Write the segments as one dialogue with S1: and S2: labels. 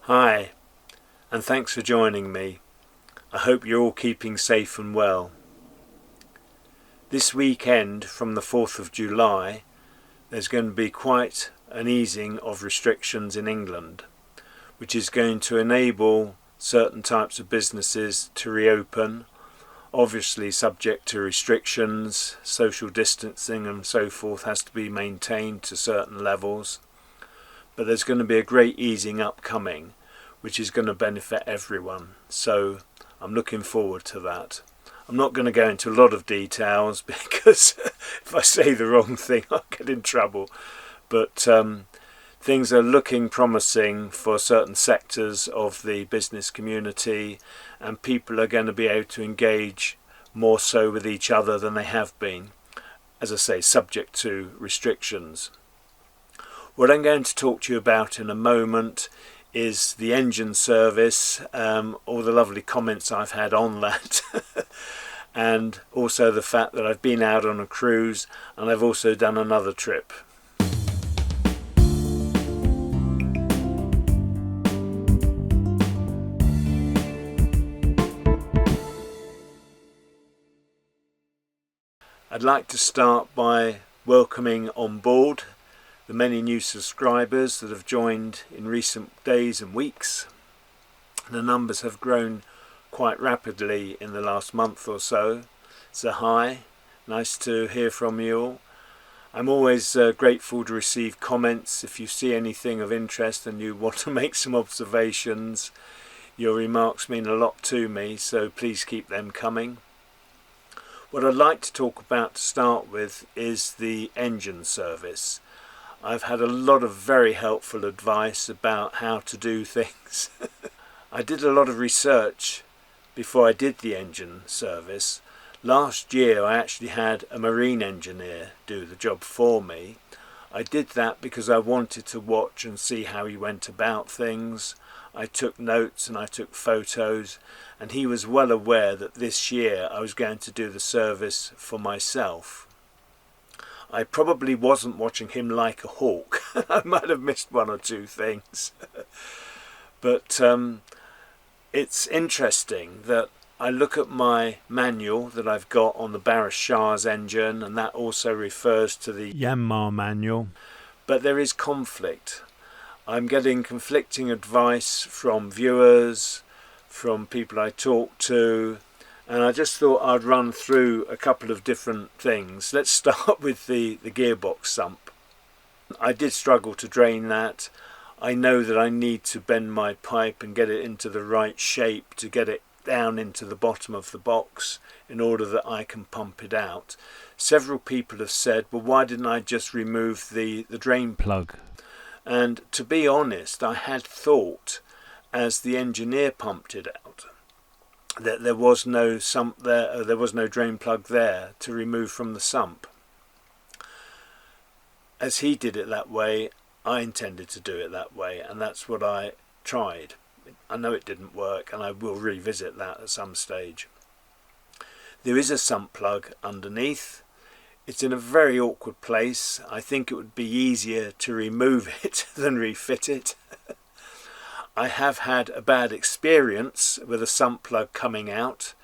S1: Hi, and thanks for joining me. I hope you're all keeping safe and well. This weekend, from the 4th of July, there's going to be quite an easing of restrictions in England, which is going to enable certain types of businesses to reopen, obviously subject to restrictions. Social distancing and so forth has to be maintained to certain levels, but there's going to be a great easing up coming, which is going to benefit everyone. So I'm looking forward to that. I'm not going to go into a lot of details because if I say the wrong thing I'll get in trouble, but things are looking promising for certain sectors of the business community, and people are going to be able to engage more so with each other than they have been, as I say, subject to restrictions. What I'm going to talk to you about in a moment is the engine service, all the lovely comments I've had on that and also the fact that I've been out on a cruise and I've also done another trip. I'd like to start by welcoming on board the many new subscribers that have joined in recent days and weeks. The numbers have grown quite rapidly in the last month or so. So hi, nice to hear from you all. I'm always grateful to receive comments. If you see anything of interest and you want to make some observations, your remarks mean a lot to me, so please keep them coming. What I'd like to talk about to start with is the engine service. I've had a lot of very helpful advice about how to do things. I did a lot of research before I did the engine service. Last year I actually had a marine engineer do the job for me. I did that because I wanted to watch and see how he went about things. I took notes and I took photos, and he was well aware that this year I was going to do the service for myself. I probably wasn't watching him like a hawk. I might have missed one or two things. But it's interesting that I look at my manual that I've got on the Barras Shah's engine, and that also refers to the Yanmar manual. But there is conflict. I'm getting conflicting advice from viewers, from people I talk to, and I just thought I'd run through a couple of different things. Let's start with the gearbox sump. I did struggle to drain that. I know that I need to bend my pipe and get it into the right shape to get it down into the bottom of the box in order that I can pump it out. Several people have said, well, why didn't I just remove the drain plug? And to be honest, I had thought, as the engineer pumped it out, that there was no sump there, there was no drain plug there to remove from the sump. As he did it that way, I intended to do it that way, and that's what I tried. I know it didn't work, and I will revisit that at some stage. There is a sump plug underneath. It's in a very awkward place. I think it would be easier to remove it than refit it. I have had a bad experience with a sump plug coming out.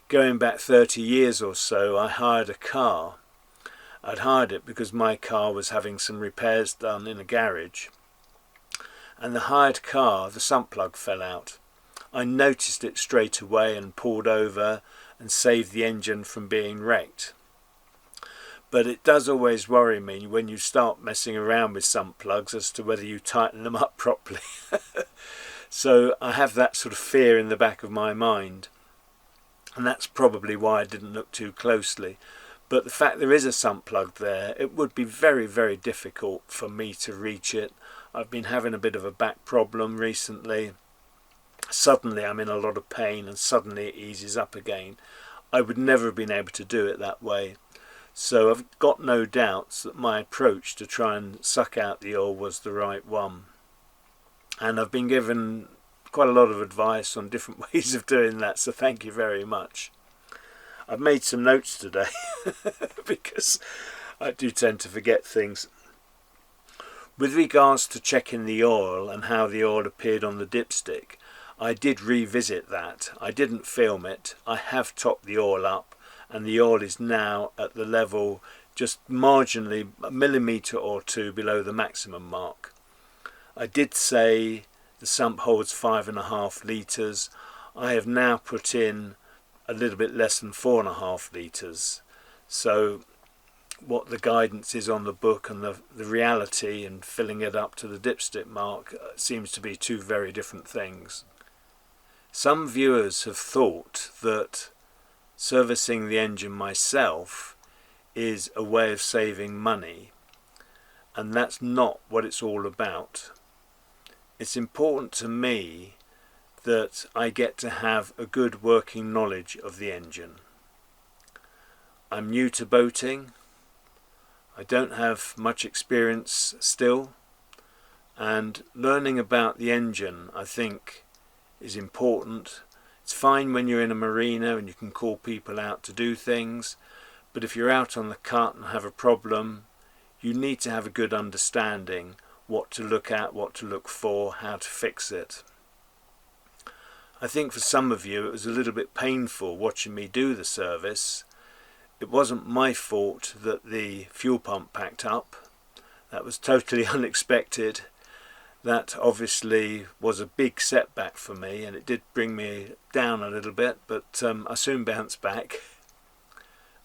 S1: Going back 30 years or so, I hired a car. I'd hired it because my car was having some repairs done in a garage. And the hired car, the sump plug fell out. I noticed it straight away and pulled over and saved the engine from being wrecked. But it does always worry me when you start messing around with sump plugs as to whether you tighten them up properly. So I have that sort of fear in the back of my mind, and that's probably why I didn't look too closely. But the fact there is a sump plug there, it would be very, very difficult for me to reach it. I've been having a bit of a back problem recently. Suddenly I'm in a lot of pain and suddenly it eases up again. I would never have been able to do it that way. So I've got no doubts that my approach to try and suck out the oil was the right one. And I've been given quite a lot of advice on different ways of doing that, so thank you very much. I've made some notes today because I do tend to forget things. With regards to checking the oil and how the oil appeared on the dipstick, I did revisit that. I didn't film it. I have topped the oil up, and the oil is now at the level just marginally a millimetre or two below the maximum mark. I did say the sump holds 5.5 litres. I have now put in a little bit less than 4.5 litres. So what the guidance is on the book and the reality and filling it up to the dipstick mark seems to be two very different things. Some viewers have thought that servicing the engine myself is a way of saving money, and that's not what it's all about. It's important to me that I get to have a good working knowledge of the engine. I'm new to boating. I don't have much experience still, and learning about the engine I think is important. It's fine when you're in a marina and you can call people out to do things, but if you're out on the cut and have a problem, you need to have a good understanding what to look at, what to look for, how to fix it. I think for some of you it was a little bit painful watching me do the service. It wasn't my fault that the fuel pump packed up. That was totally unexpected. That obviously was a big setback for me, and it did bring me down a little bit, but I soon bounced back.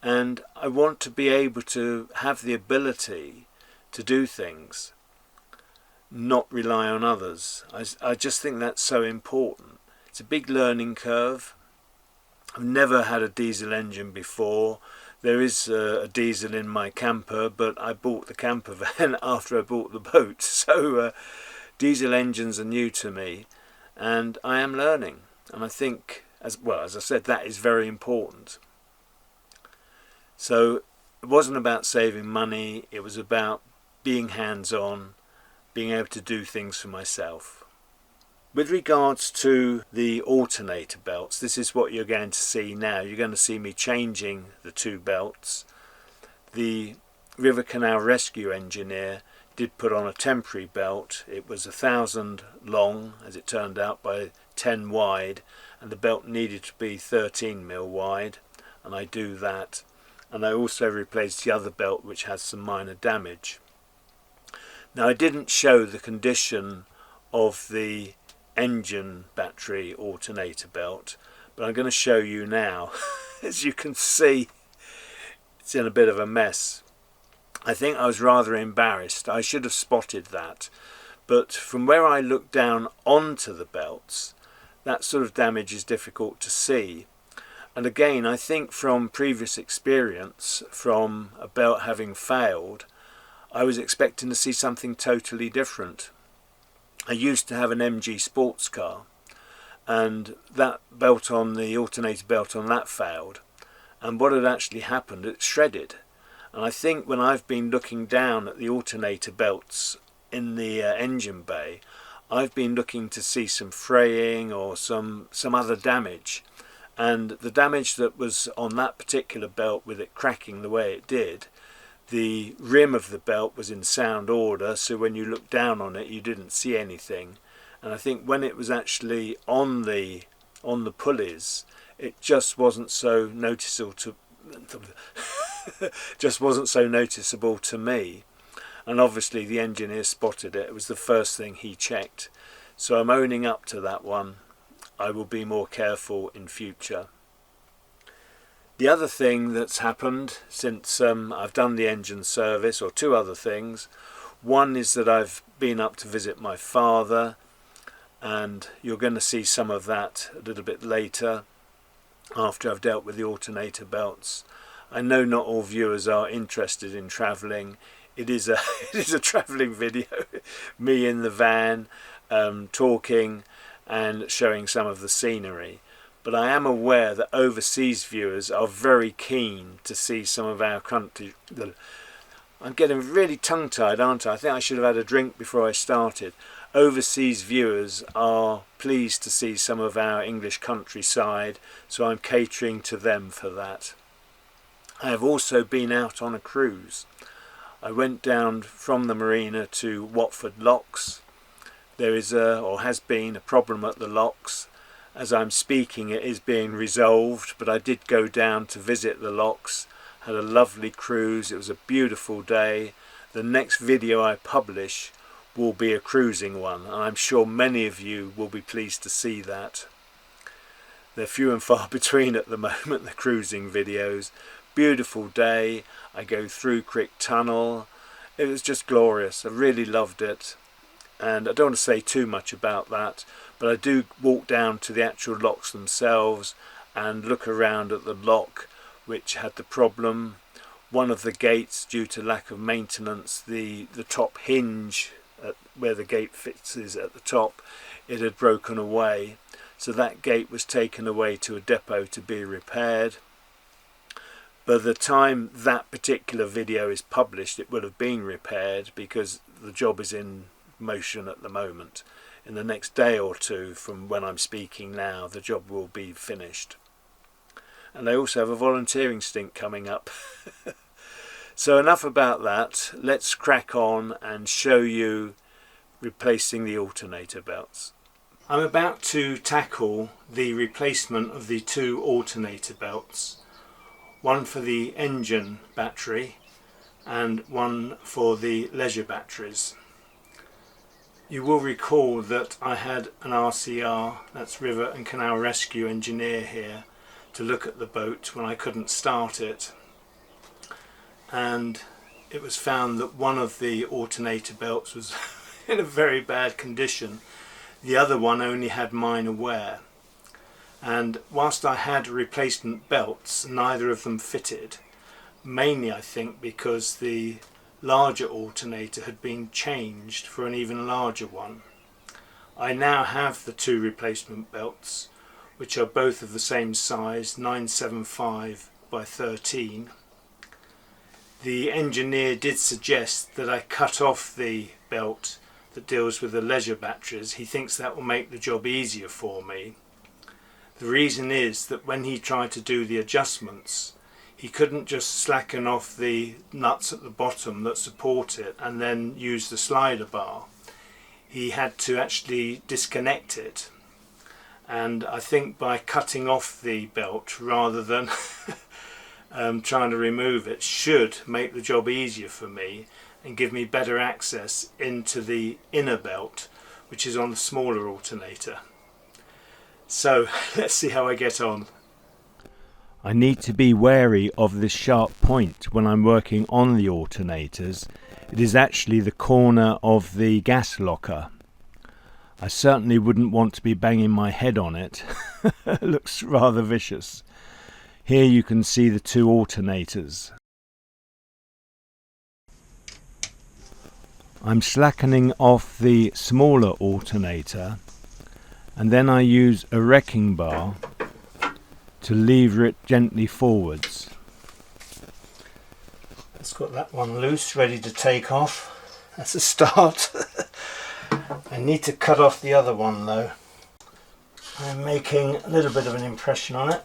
S1: And I want to be able to have the ability to do things, not rely on others. I just think that's so important. It's a big learning curve. I've never had a diesel engine before. There is a diesel in my camper, but I bought the camper van after I bought the boat. So diesel engines are new to me, and I am learning. And I think, as I said, that is very important. So it wasn't about saving money, it was about being hands-on, being able to do things for myself. With regards to the alternator belts, this is what you're going to see now. You're going to see me changing the two belts. The River Canal Rescue engineer did put on a temporary belt. It was 1,000 long, as it turned out, by 10 wide, and the belt needed to be 13mm wide, and I do that. And I also replaced the other belt, which has some minor damage. Now, I didn't show the condition of the engine battery alternator belt, but I'm going to show you now. As you can see, it's in a bit of a mess. I think I was rather embarrassed. I should have spotted that, but from where I look down onto the belts, that sort of damage is difficult to see. And again, I think from previous experience, from a belt having failed, I was expecting to see something totally different. I used to have an MG sports car, and that belt on the alternator belt on that failed, and what had actually happened, it shredded. And I think when I've been looking down at the alternator belts in the engine bay, I've been looking to see some fraying or some other damage. And the damage that was on that particular belt, with it cracking the way it did, the rim of the belt was in sound order, so when you looked down on it you didn't see anything. And I think when it was actually on the pulleys, it just wasn't so noticeable to me. And obviously the engineer spotted it. It was the first thing he checked. So I'm owning up to that one. I will be more careful in future. The other thing that's happened since I've done the engine service, or two other things. One is that I've been up to visit my father, and you're going to see some of that a little bit later after I've dealt with the alternator belts. I know not all viewers are interested in travelling. It is a travelling video, me in the van talking and showing some of the scenery. But I am aware that overseas viewers are very keen to see some of our country. I'm getting really tongue-tied, aren't I? I think I should have had a drink before I started. Overseas viewers are pleased to see some of our English countryside, so I'm catering to them for that. I have also been out on a cruise. I went down from the marina to Watford Locks. There is or has been a problem at the locks. As I'm speaking, it is being resolved, but I did go down to visit the locks, had a lovely cruise. It was a beautiful day. The next video I publish will be a cruising one, and I'm sure many of you will be pleased to see that. They're few and far between at the moment, the cruising videos. Beautiful day. I go through Crick Tunnel. It was just glorious. I really loved it. And I don't want to say too much about that, but I do walk down to the actual locks themselves and look around at the lock which had the problem. One of the gates, due to lack of maintenance, the top hinge where the gate fits is at the top, it had broken away. So that gate was taken away to a depot to be repaired. By the time that particular video is published, it will have been repaired, because the job is in motion at the moment. In the next day or two from when I'm speaking now, the job will be finished. And they also have a volunteering stint coming up. So enough about that. Let's crack on and show you replacing the alternator belts. I'm about to tackle the replacement of the two alternator belts, one for the engine battery and one for the leisure batteries. You will recall that I had an RCR, that's River and Canal Rescue engineer, here to look at the boat when I couldn't start it, and it was found that one of the alternator belts was in a very bad condition. The other one only had minor wear, and whilst I had replacement belts, neither of them fitted, mainly I think because the larger alternator had been changed for an even larger one. I now have the two replacement belts, which are both of the same size, 975 by 13. The engineer did suggest that I cut off the belt that deals with the leisure batteries. He thinks that will make the job easier for me. The reason is that when he tried to do the adjustments, he couldn't just slacken off the nuts at the bottom that support it and then use the slider bar. He had to actually disconnect it, and I think by cutting off the belt rather than trying to remove it should make the job easier for me and give me better access into the inner belt, which is on the smaller alternator. So let's see how I get on. I need to be wary of this sharp point when I'm working on the alternators. It is actually the corner of the gas locker. I certainly wouldn't want to be banging my head on it. It looks rather vicious. Here you can see the two alternators. I'm slackening off the smaller alternator, and then I use a wrecking bar to lever it gently forwards. Let's got that one loose, ready to take off. That's a start. I need to cut off the other one though. I'm making a little bit of an impression on it.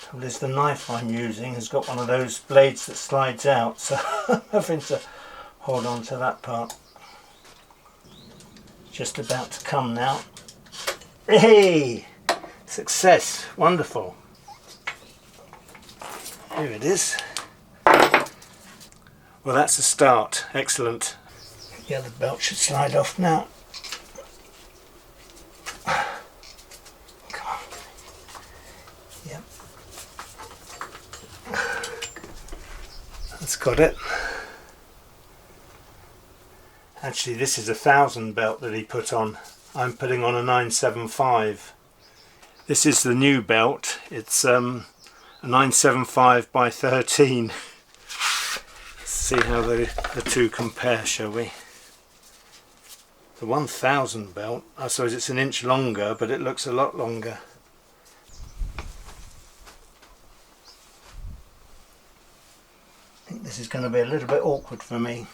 S1: Trouble is, the knife I'm using has got one of those blades that slides out, so I'm having to hold on to that part. Just about to come now. Hey! Success! Wonderful! Here it is. Well, that's a start. Excellent. The other belt should slide off now. Come on. Yep. That's got it. Actually, this is a 1000 belt that he put on. I'm putting on a 975. This is the new belt. It's a 975 by 13. Let's see how the two compare, shall we? The 1000 belt, I suppose it's an inch longer, but it looks a lot longer. I think this is going to be a little bit awkward for me.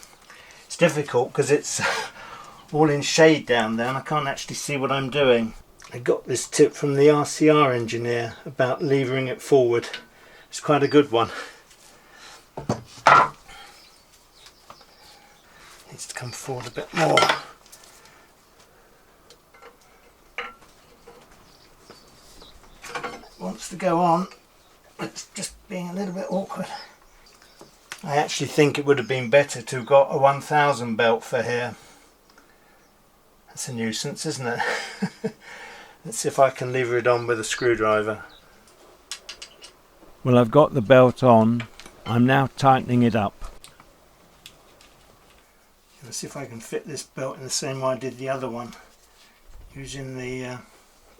S1: It's difficult because it's all in shade down there and I can't actually see what I'm doing. I got this tip from the RCR engineer about levering it forward. It's quite a good one. Needs to come forward a bit more. It wants to go on. It's just being a little bit awkward. I actually think it would have been better to have got a 1000 belt for here. That's a nuisance, isn't it? Let's see if I can lever it on with a screwdriver. Well, I've got the belt on. I'm now tightening it up. Let's see if I can fit this belt in the same way I did the other one, using the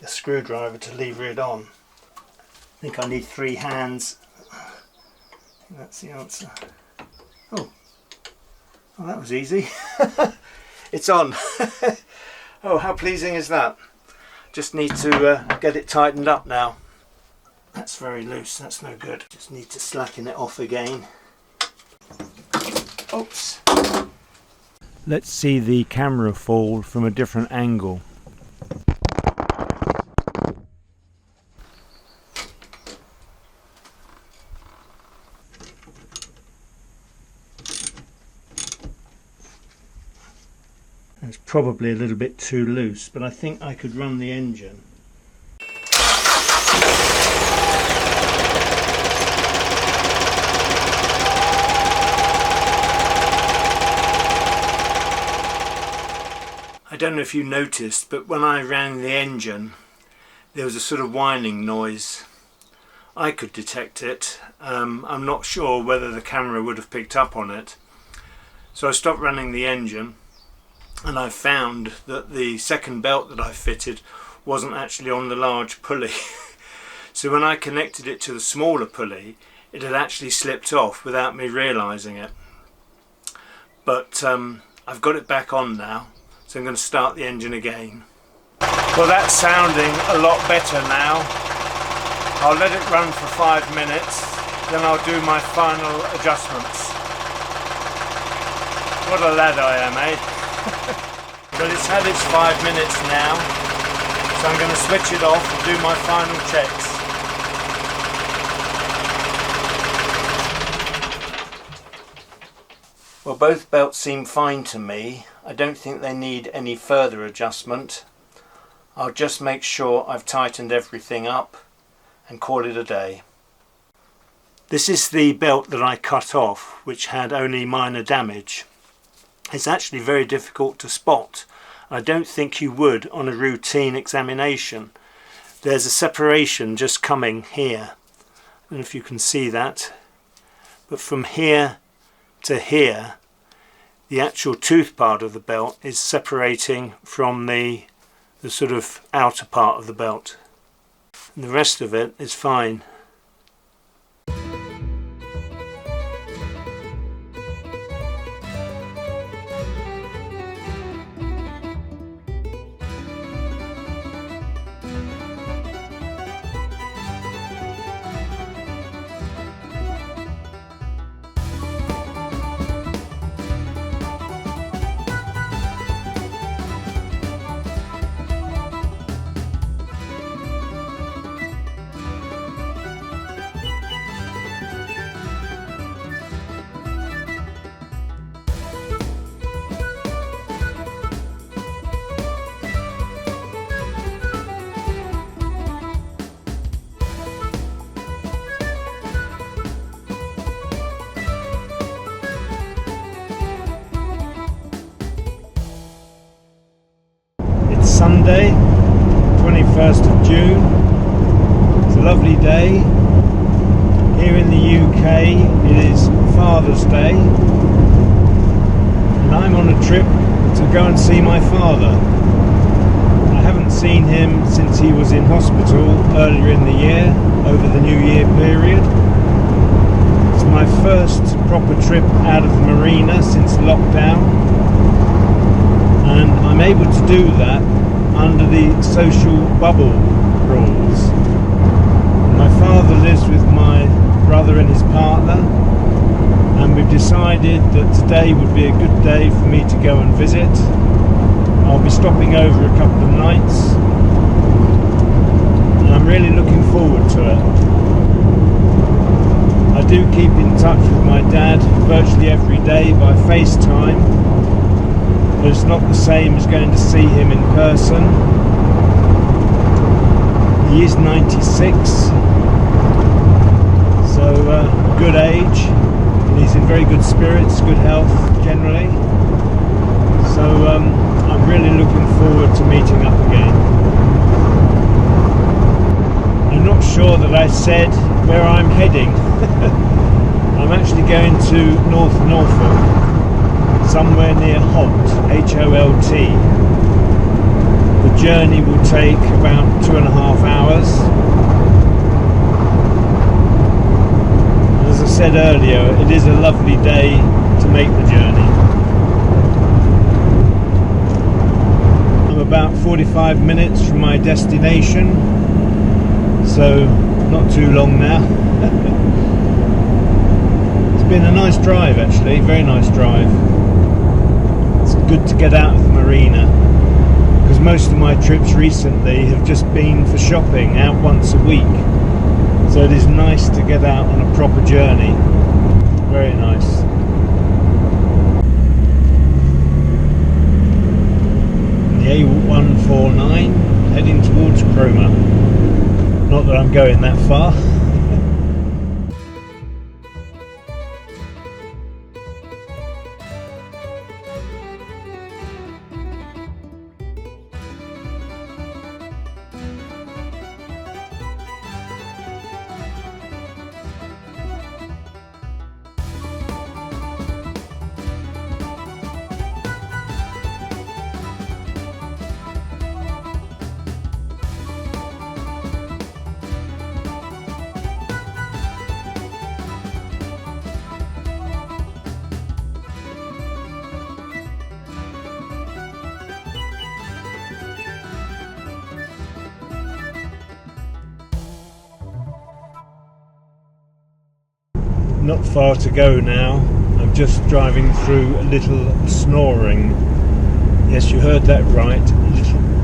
S1: screwdriver to lever it on. I think I need 3 hands. I think that's the answer. Oh, that was easy. It's on. Oh, how pleasing is that? Just need to get it tightened up now. That's very loose, that's no good. Just need to slacken it off again. Oops. Let's see the camera fall from a different angle. It's probably a little bit too loose, but I think I could run the engine. I don't know if you noticed, but when I ran the engine, there was a sort of whining noise. I could detect it. I'm not sure whether the camera would have picked up on it. So I stopped running the engine, and I found that the second belt that I fitted wasn't actually on the large pulley. So when I connected it to the smaller pulley, it had actually slipped off without me realising it. But I've got it back on now. So I'm going to start the engine again. Well, that's sounding a lot better now. I'll let it run for 5 minutes, then I'll do my final adjustments. What a lad I am, eh? But it's had its 5 minutes now, so I'm going to switch it off and do my final checks. Well, both belts seem fine to me. I don't think they need any further adjustment. I'll just make sure I've tightened everything up and call it a day. This is the belt that I cut off, which had only minor damage. It's actually very difficult to spot. I don't think you would on a routine examination. There's a separation just coming here. I don't know if you can see that. But from here to here, the actual tooth part of the belt is separating from the sort of outer part of the belt. And the rest of it is fine. Sunday, 21st of June. It's a lovely day. Here in the UK it is Father's Day, and I'm on a trip to go and see my father. I haven't seen him since he was in hospital earlier in the year, over the New Year period. It's my first proper trip out of the marina since lockdown, and I'm able to do that under the social bubble rules. My father lives with my brother and his partner, and we've decided that today would be a good day for me to go and visit. I'll be stopping over a couple of nights, and I'm really looking forward to it. I do keep in touch with my dad virtually every day by FaceTime, but it's not the same as going to see him in person. He is 96, so good age, and he's in very good spirits, good health generally. So I'm really looking forward to meeting up again. I'm not sure that I said where I'm heading. I'm actually going to North Norfolk, somewhere near Holt, H-O-L-T. The journey will take about 2.5 hours. As I said earlier, it is a lovely day to make the journey. I'm about 45 minutes from my destination, so not too long now. It's been a nice drive actually, very nice drive. It's good to get out of the marina, because most of my trips recently have just been for shopping, out once a week. So it is nice to get out on a proper journey. Very nice. The A149 heading towards Cromer. Not that I'm going that far. Not far to go now. I'm just driving through Little Snoring. Yes, you heard that right.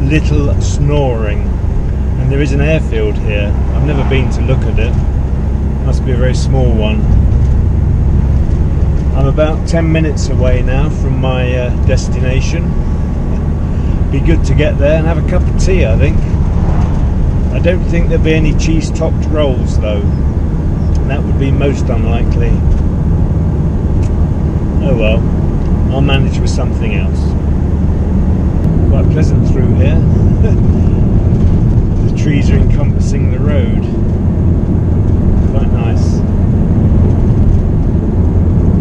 S1: Little Snoring. And there is an airfield here. I've never been to look at it. Must be a very small one. I'm about 10 minutes away now from my destination. Be good to get there and have a cup of tea, I think. I don't think there'll be any cheese-topped rolls though. That would be most unlikely. Oh well, I'll manage with something else. Quite pleasant through here. The trees are encompassing the road. Quite nice.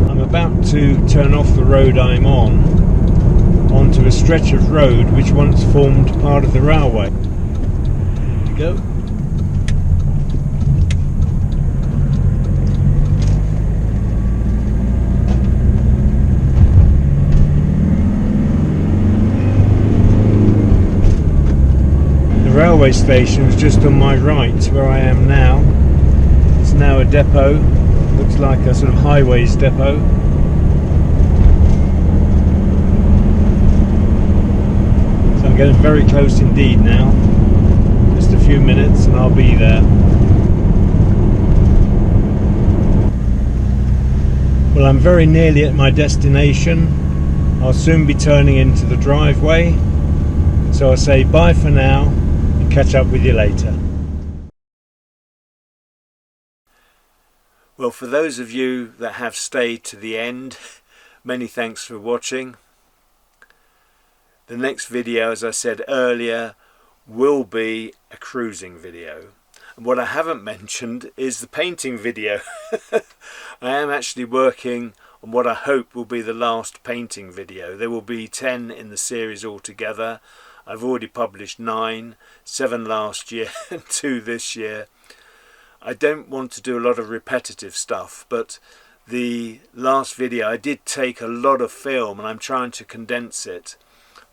S1: I'm about to turn off the road I'm on onto a stretch of road which once formed part of the railway. Here we go. The railway station is just on my right where I am now. It's now a depot, looks like a sort of highways depot. So I'm getting very close indeed now. Just a few minutes and I'll be there. Well, I'm very nearly at my destination. I'll soon be turning into the driveway. So I'll say bye for now. Catch up with you later. Well, for those of you that have stayed to the end, many thanks for watching. The next video, as I said earlier, will be a cruising video. And what I haven't mentioned is the painting video. I am actually working on what I hope will be the last painting video. There will be 10 in the series altogether. I've already published 9, 7 last year and 2 this year. I don't want to do a lot of repetitive stuff, but the last video I did take a lot of film and I'm trying to condense it,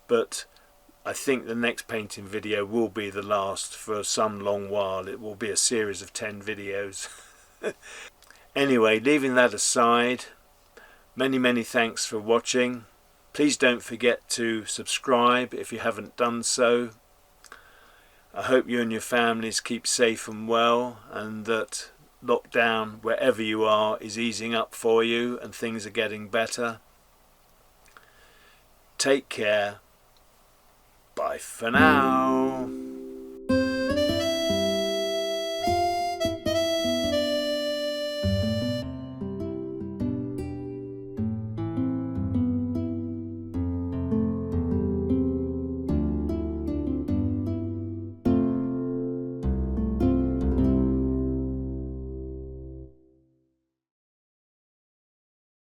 S1: but I think the next painting video will be the last for some long while. It will be a series of 10 videos. Anyway, leaving that aside, many thanks for watching. Please don't forget to subscribe if you haven't done so. I hope you and your families keep safe and well, and that lockdown, wherever you are, is easing up for you and things are getting better. Take care. Bye for now.